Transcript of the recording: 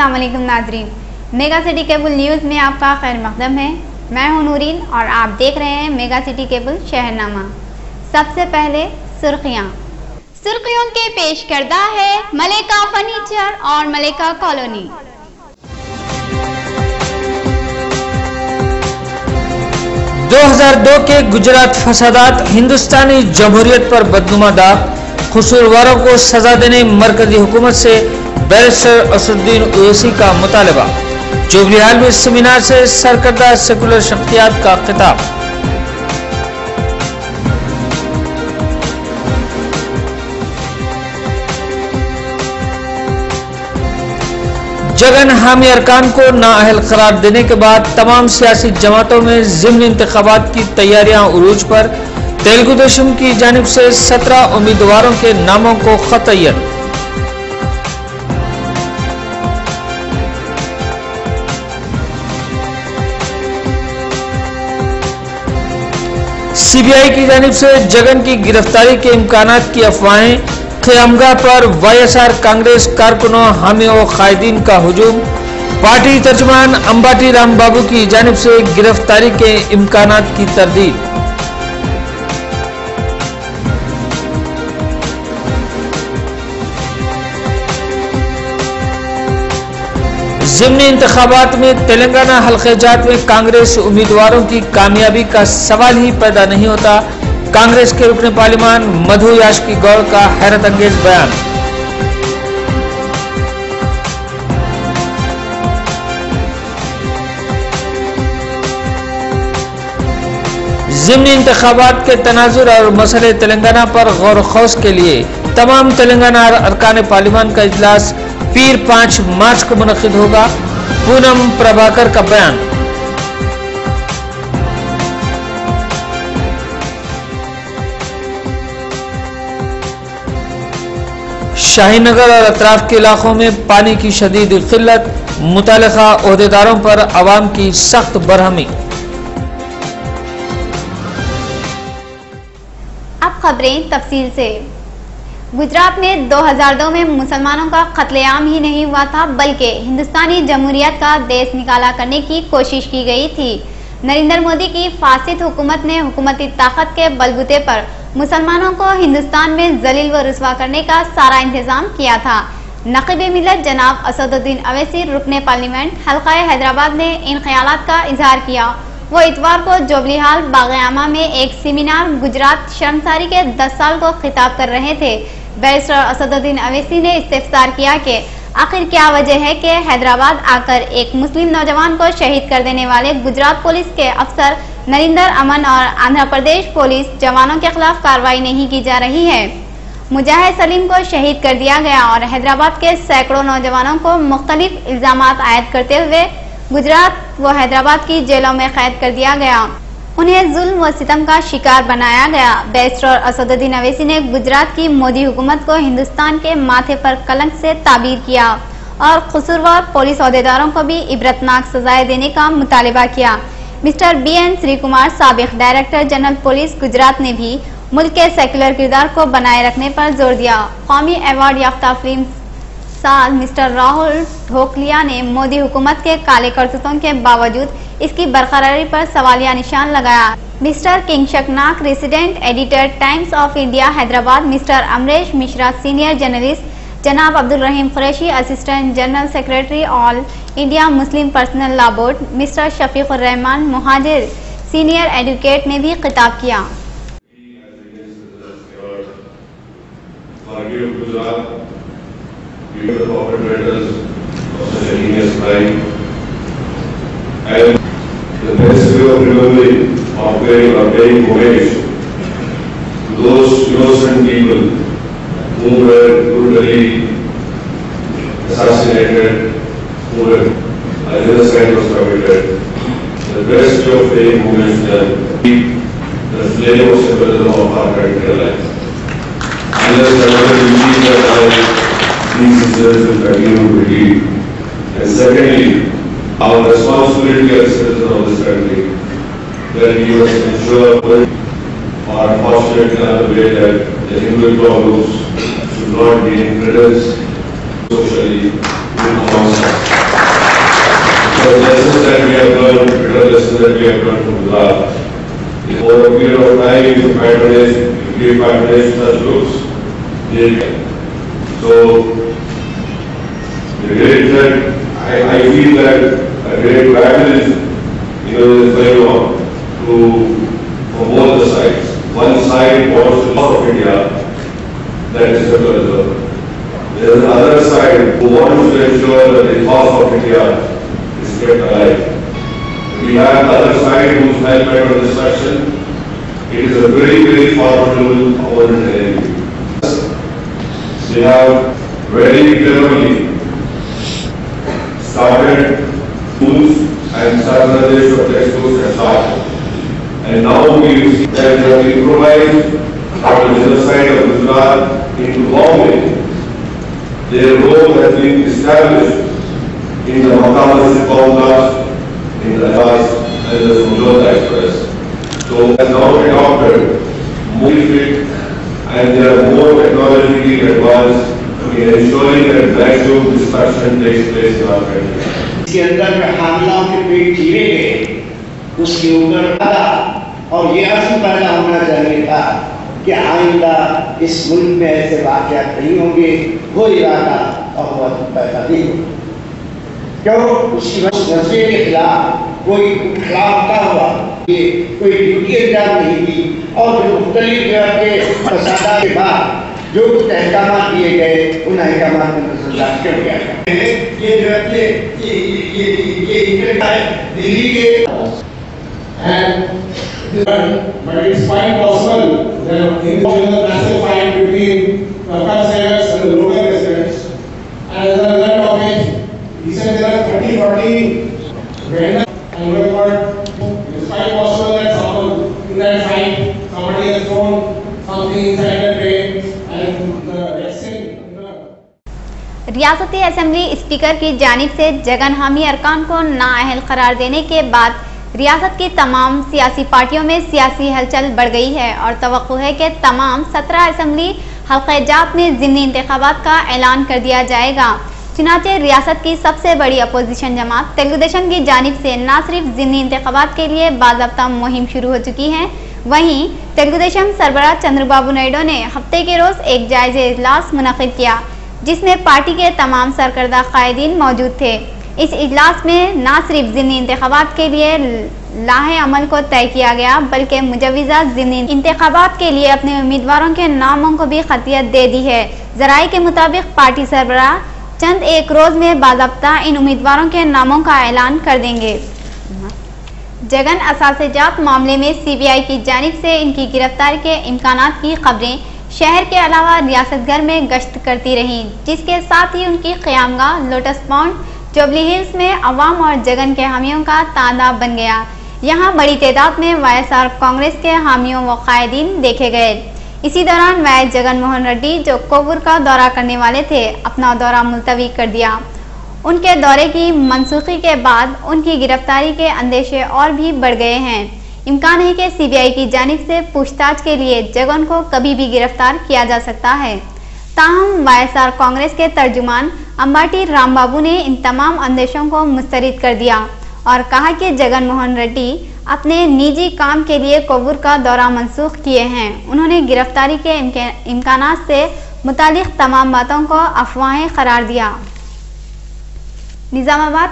अस्सलाम वालेकुम नाजरीन, मेगा सिटी केबल न्यूज़ में आपका खैर मकदम है। मैं हूं नूरीन और आप देख रहे हैं मेगा सिटी केबल शहरनामा। सबसे पहले सुर्खियों के पेश करदा है मलेका फर्नीचर और मलेका कॉलोनी। दो 2002 के गुजरात फसादात हिंदुस्तानी जमहूरियत पर बदनुमा दाग, कसूरवारों को सजा देने मरकजी हुकूमत से बैरिस्टर असदुद्दीन ओवैसी का मुतालबा। जुबली हाल में सेमिनार से सरकर्दा सेकुलर शख्सियत का खिताब। जगन हामी अरकान को नाअहल करार देने के बाद तमाम सियासी जमातों में ज़िम्नी इंतखाबात की तैयारियां उरूज पर। तेलुगु देशम की जानिब से 17 उम्मीदवारों के नामों को खतयत। सीबीआई की जानिब से जगन की गिरफ्तारी के इम्कानात की अफवाहें। क़यामगाह पर वाईएसआर कांग्रेस कारकुनों हामी और कायदीन का हुजूम। पार्टी तर्जुमान अंबाटी रामबाबू की जानिब से गिरफ्तारी के इम्कानात की तरदीद। ज़िमनी इंतखाबात में तेलंगाना हल्के जात में कांग्रेस उम्मीदवारों की कामयाबी का सवाल ही पैदा नहीं होता। कांग्रेस के रुकने पार्लिमान मधु याशकी गौड़ का हैरत अंगेज बयान। ज़िमनी इंतखाबात के तनाजुर और मसले तेलंगाना पर गौर व खौस के लिए तमाम तेलंगाना अरकान पार्लिमान का इजलास पीर 5 मार्च को मुनक्किद होगा। पूनम प्रभाकर का बयान। शाहीनगर और अतराफ के इलाकों में पानी की शदीद किल्लत, मुतालिका ओहदेदारों पर अवाम की सख्त बरहमी। अब खबरें तफसील से। गुजरात में 2002 में मुसलमानों का कत्लेआम ही नहीं हुआ था, बल्कि हिंदुस्तानी जमहूरियत का देश निकाला करने की कोशिश की गई थी। नरेंद्र मोदी की फासिद हुकूमत ने हुकूमती ताकत के बलबूते पर मुसलमानों को हिंदुस्तान में जलील व रुस्वा करने का सारा इंतजाम किया था। नक़ीब मिल्लत जनाब असदुद्दीन ओवैसी रुकने पार्लियामेंट हल्का हैदराबाद ने इन ख्यालात का इजहार किया। वो इतवार को जुबली हाल बाग-ए-आमा में एक सेमिनार गुजरात शर्मसारी के 10 साल को खिताब कर रहे थे। बैरिस्टर असदुद्दीन ओवैसी ने इस्तिफसार किया कि आखिर क्या वजह है कि हैदराबाद आकर एक मुस्लिम नौजवान को शहीद कर देने वाले गुजरात पुलिस के अफसर नरिंदर अमन और आंध्र प्रदेश पुलिस जवानों के खिलाफ कार्रवाई नहीं की जा रही है। मुजाहिद सलीम को शहीद कर दिया गया और हैदराबाद के सैकड़ों नौजवानों को मुख्तलिफ इल्जामात आयद करते हुए गुजरात व हैदराबाद की जेलों में कैद कर दिया गया। उन्हें जुल्म व सितम का शिकार बनाया गया। बैरिस्टर असदुद्दीन ओवैसी ने गुजरात की मोदी हुकूमत को हिंदुस्तान के माथे पर कलंक से ताबीर किया और कसूरवार पुलिस ओहदेदारों को भी इबरतनाक सजाएं देने का मुतालबा किया। मिस्टर BN श्री कुमार, साबिक डायरेक्टर जनरल पुलिस गुजरात ने भी मुल्क के सेकुलर किरदार को बनाए रखने पर जोर दिया। कौमी अवार्ड याफ्ता फिल्म साज मिस्टर राहुल ढोकलिया ने मोदी हुकूमत के काले करतूतों के बावजूद इसकी बरकरारी पर सवालिया निशान लगाया। Mister King Shaknak, resident editor Times of India Hyderabad, mister Amresh Mishra, senior journalist, जनाब Abdul Rahim Qureshi, assistant general secretary All India Muslim Personal Law Board, mister Shafiqur Rahman Muhajir, senior advocate ने भी खिताब किया। The best way of remembering or paying homage to those innocent people who were brutally assassinated, who were genocide was committed. The best way of paying homage to them the flame of symbolism of our country alive. Unless another believe that these sisters will continue to lead. And secondly, our responsibility as citizens of this country, that we must ensure or fortunate in a way that the Hindu problems should not be introduced socially amongst us. the lessons that we have learned, better lessons that we have learned from Gujarat. Over a period of time, if you give patronage to such groups, so the great that I feel that a great battle is going on from both the sides. One side wants to loss of India, that is secularism. There is another side who wants to ensure that the cause of India is kept alive. We have the other side whose helmet on destruction. It is a very, very formidable opponent enemy. They have very cleverly started schools and Sarnadesh of textbooks and started. And now we see that they have improvised on the other side of Gujarat into Bombay. Their role has been established in the Makkah Masjid bomb blast, in the Azaz and the Samjhauta Express. So has now adopted more fit and they are more technologically advanced in ensuring that maximum destruction takes place in our country. इसके अंदर में हामलाओं के पेट चीरे गए, उसके ऊपर और ये असर पैदा होना चाहिए था कि आइंदा इस मुल्क में ऐसे वाक़यात नहीं होंगे, वो इरादा और वो पैदा नहीं होगा। क्यों? उसकी नजरिए के खिलाफ कोई खिलाफता हुआ, ये कोई ड्यूटी एग्जाम नहीं की और जो मुख्तलिफ जगह के फसादात के बाद जो कुछ अहकाम दिए गए उन अहकाम में नजरअंदाज कर दिया गया। ये जो है ये दिल्ली के but it's quite possible that in the massive fight between local sellers and the local residents, and as a result of it, he said there are 30-40 vendors and it's quite possible that in that fight somebody has thrown something inside the train and the vaccine. रियासती assembly speaker की जानिब से जगन हामी अरकान को नाअहल करार देने के बाद रियासत की तमाम सियासी पार्टियों में सियासी हलचल बढ़ गई है और तवक्को है कि तमाम 17 असेंबली हल्क़े-जात में ज़िमनी इंतखाबात का ऐलान कर दिया जाएगा। चुनाचे रियासत की सबसे बड़ी अपोजिशन जमात तेलुगुदेशम की जानिब से न सिर्फ ज़िमनी इंतखाबात के लिए बाज़ाब्ता मुहिम शुरू हो चुकी है, वहीं तेलुगुदेशम सरबराह चंद्रबाबू नायडू ने हफ्ते के रोज़ एक जायज़े इजलास मुनक़िद किया जिसमें पार्टी के तमाम सरकर्दा कायदीन मौजूद थे। इस इजलास में न सिर्फ ज़िमनी इंतखाबात के लिए लाहे अमल को तय किया गया बल्कि मुजव्विज़ा ज़िमनी इंतखाबात के लिए अपने उम्मीदवारों के नामों को भी खतियत दे दी है। ज़राए के मुताबिक पार्टी सरबराह चंद एक रोज़ में बाज़ाब्ता इन उम्मीदवारों के नामों का ऐलान कर देंगे। जगन असासे-जात मामले में CBI की जानिब से इनकी गिरफ्तारी के इम्कानात की खबरें शहर के अलावा रियासत भर में गश्त करती रहीं, जिसके साथ ही उनकी क़यामगाह लोटस पॉन्ड जुबली हिल्स में अवाम और जगन के हामियों का तादाद बन गया। यहाँ बड़ी तादाद में YSR कांग्रेस के हामियों व कायदीन देखे गए। इसी दौरान वायस जगन मोहन रेड्डी जो कोवूर का दौरा करने वाले थे अपना दौरा मुलतवी कर दिया। उनके दौरे की मनसूखी के बाद उनकी गिरफ्तारी के अंदेशे और भी बढ़ गए हैं। इम्कान है कि CBI की जानिब से पूछताछ के लिए जगन को कभी भी गिरफ्तार किया जा सकता है। ताहम YSR कांग्रेस के तर्जुमान अंबाटी रामबाबू ने इन तमाम अंदेशों को मुस्तरद कर दिया और कहा कि जगन मोहन रेड्डी अपने निजी काम के लिए कोवूर का दौरा मनसूख किए हैं। उन्होंने गिरफ्तारी के इम्कानात से मुतालिक तमाम बातों को अफवाहें करार दिया। निजामाबाद